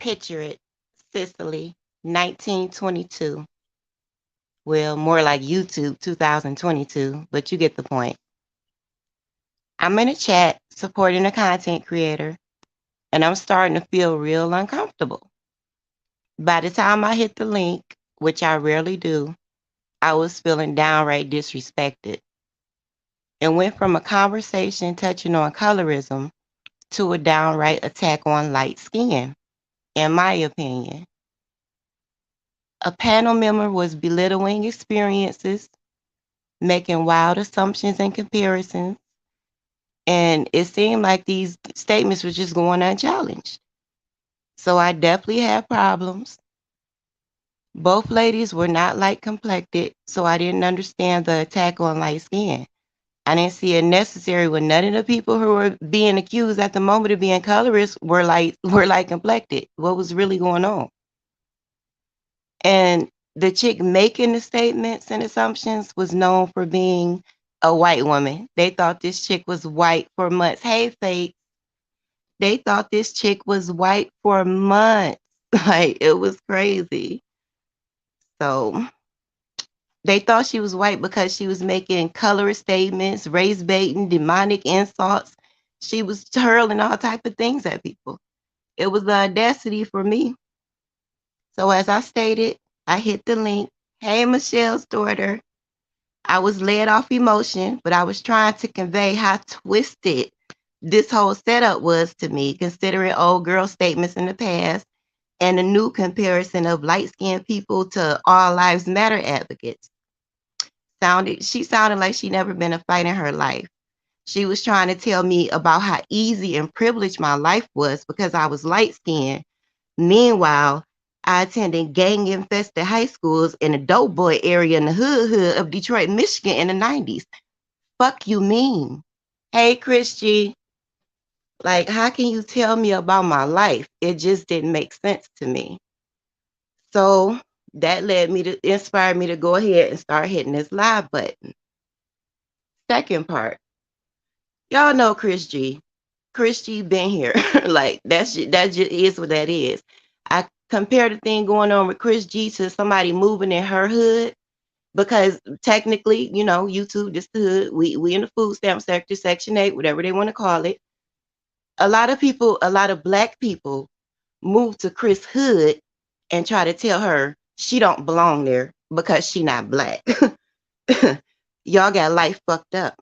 Picture it, Sicily, 1922. Well, more like YouTube 2022, but you get the point. I'm in a chat supporting a content creator, and I'm starting to feel real uncomfortable. By the time I hit the link, which I rarely do, I was feeling downright disrespected and went from a conversation touching on colorism to a downright attack on light skin, in my opinion. A panel member was belittling experiences, making wild assumptions and comparisons, and it seemed like these statements were just going unchallenged. So I definitely had problems. Both ladies were not light complected, so I didn't understand the attack on light skin. I didn't see it necessary when none of the people who were being accused at the moment of being colorists were light complected. What was really going on? And the chick making the statements and assumptions was known for being a white woman. They thought this chick was white for months. Hey, Faith. They thought this chick was white for months. Like, it was crazy. So they thought she was white because she was making colorist statements, race baiting, demonic insults. She was hurling all type of things at people. It was the audacity for me. So as I stated, I hit the link. Hey, Michelle's daughter. I was led off emotion, but I was trying to convey how twisted this whole setup was to me, considering old girl statements in the past and a new comparison of light-skinned people to all lives matter advocates. She sounded like she never been a fight in her life. She was trying to tell me about how easy and privileged my life was because I was light-skinned. Meanwhile, I attended gang-infested high schools in a dope boy area in the hood of Detroit, Michigan in the 90s. Fuck you mean? Hey, Chris G. Like, how can you tell me about my life? It just didn't make sense to me. So that inspired me to go ahead and start hitting this live button. Second part, y'all know Chris G. Chris G been here. Like, that just is what that is. I compare the thing going on with Chris G to somebody moving in her hood because technically, YouTube, this the hood. We in the food stamp sector, Section 8, whatever they want to call it. A lot of black people move to Chris Hood and try to tell her she don't belong there because she not black. Y'all got life fucked up.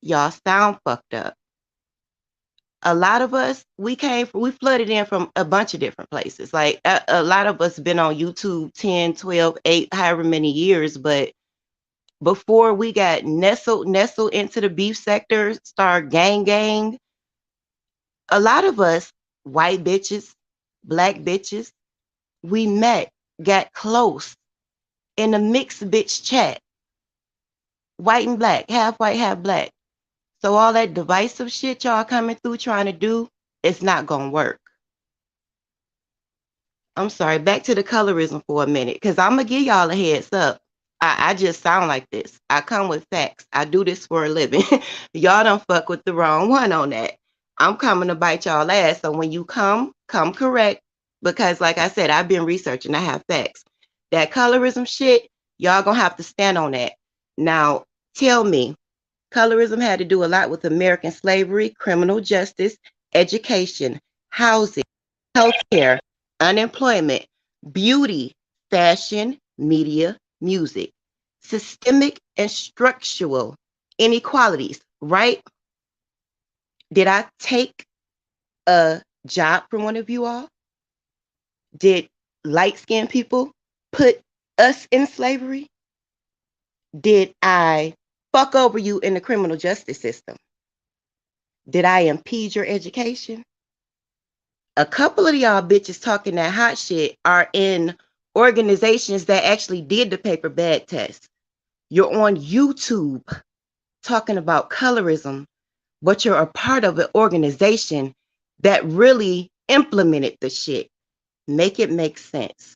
Y'all sound fucked up. A lot of us, we flooded in from a bunch of different places. Like a lot of us been on YouTube 10, 12, 8, however many years, but before we got nestled into the beef sector, start gang, a lot of us, white bitches, black bitches, we met, got close in a mixed bitch chat, white and black, half white, half black. So all that divisive shit y'all coming through trying to do, it's not gonna work. I'm sorry, back to the colorism for a minute, because I'm gonna give y'all a heads up. I just sound like this. I come with facts. I do this for a living. Y'all don't fuck with the wrong one on that. I'm coming to bite y'all ass. So when you come correct. Because like I said, I've been researching. I have facts. That colorism shit, y'all gonna have to stand on that. Now, tell me, colorism had to do a lot with American slavery, criminal justice, education, housing, healthcare, unemployment, beauty, fashion, media, music, systemic and structural inequalities, right? Did I take a job from one of you all? Did light-skinned people put us in slavery? Did I fuck over you in the criminal justice system? Did I impede your education? A couple of y'all bitches talking that hot shit are in organizations that actually did the paper bag test. You're on YouTube talking about colorism, but you're a part of an organization that really implemented the shit. Make it make sense.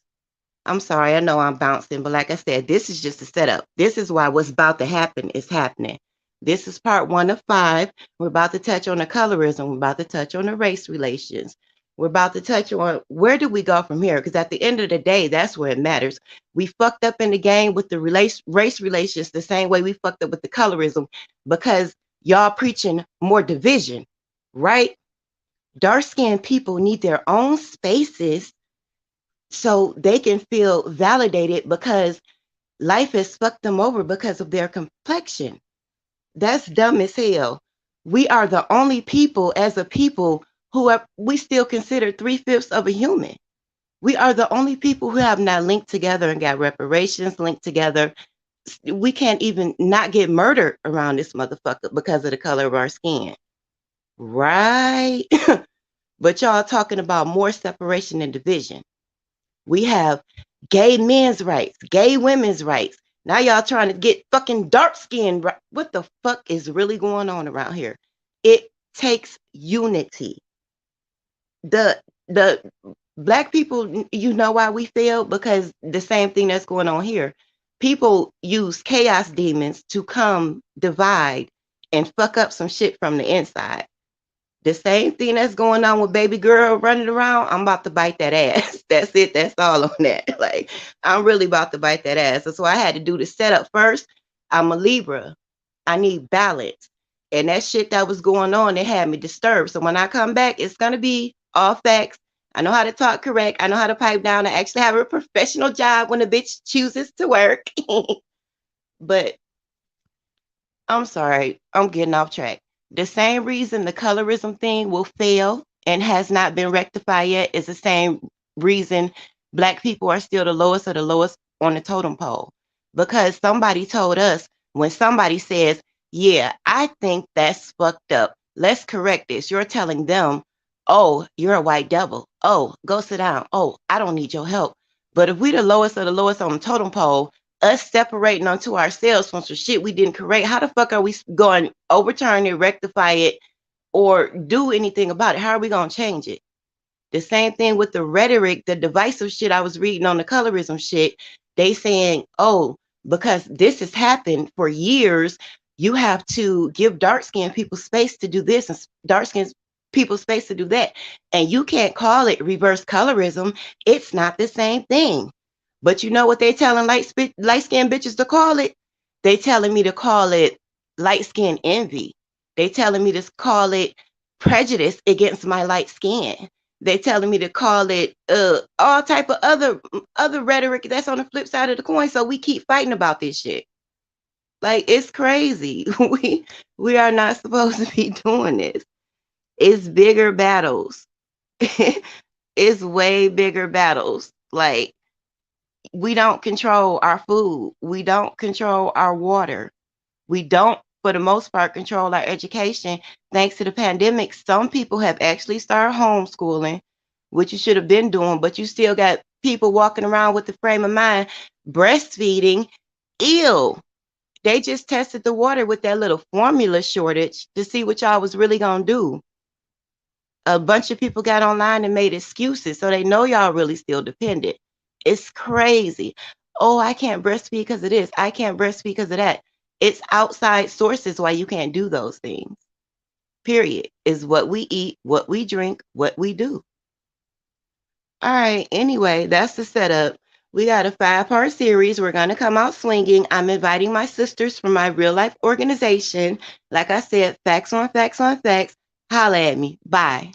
I'm sorry, I know I'm bouncing, but like I said, this is just a setup. This is why what's about to happen is happening. This is part 1 of 5. We're about to touch on the colorism. We're about to touch on the race relations. We're about to touch on where do we go from here? Because at the end of the day, that's where it matters. We fucked up in the game with the race relations the same way we fucked up with the colorism because y'all preaching more division, right? Dark skinned people need their own spaces so they can feel validated because life has fucked them over because of their complexion. That's dumb as hell. We are the only people as a people who are, we still consider 3/5 of a human. We are the only people who have not linked together and got reparations linked together. We can't even not get murdered around this motherfucker because of the color of our skin. Right? But y'all talking about more separation and division. We have gay men's rights, gay women's rights. Now y'all trying to get fucking dark skin. What the fuck is really going on around here? It takes unity. The black people, you know why we fail? Because the same thing that's going on here. People use chaos demons to come divide and fuck up some shit from the inside. The same thing that's going on with baby girl running around, I'm about to bite that ass. That's it. That's all on that. Like, I'm really about to bite that ass. That's why I had to do the setup first. I'm a Libra. I need balance. And that shit that was going on, it had me disturbed. So when I come back, it's going to be all facts. I know how to talk correct. I know how to pipe down. I actually have a professional job when a bitch chooses to work. But I'm sorry, I'm getting off track. The same reason the colorism thing will fail and has not been rectified yet is the same reason Black people are still the lowest of the lowest on the totem pole. Because somebody told us when somebody says, yeah, I think that's fucked up. Let's correct this. You're telling them, oh, you're a white devil. Oh, go sit down. Oh, I don't need your help. But if we the lowest of the lowest on the totem pole, us separating onto ourselves from some shit we didn't correct, how the fuck are we going to overturn it, rectify it, or do anything about it? How are we going to change it? The same thing with the rhetoric, the divisive shit I was reading on the colorism shit. They saying, oh, because this has happened for years, you have to give dark skinned people space to do this and dark skinned people space to do that. And you can't call it reverse colorism. It's not the same thing. But you know what they telling light skinned bitches to call it? They telling me to call it light skin envy. They telling me to call it prejudice against my light skin. They telling me to call it all type of other rhetoric that's on the flip side of the coin. So we keep fighting about this shit. Like it's crazy. We are not supposed to be doing this. It's bigger battles. It's way bigger battles. Like we don't control our food. We don't control our water. We don't, for the most part, control our education. Thanks to the pandemic, some people have actually started homeschooling, which you should have been doing, but you still got people walking around with the frame of mind breastfeeding ill. They just tested the water with that little formula shortage to see what y'all was really going to do. A bunch of people got online and made excuses, so they know y'all really still dependent. It's crazy. Oh, I can't breastfeed because of this. I can't breastfeed because of that. It's outside sources why you can't do those things. Period. Is what we eat, what we drink, what we do. All right. Anyway, that's the setup. We got a 5-part series. We're going to come out swinging. I'm inviting my sisters from my real life organization. Like I said, facts on facts on facts. Holla at me. Bye.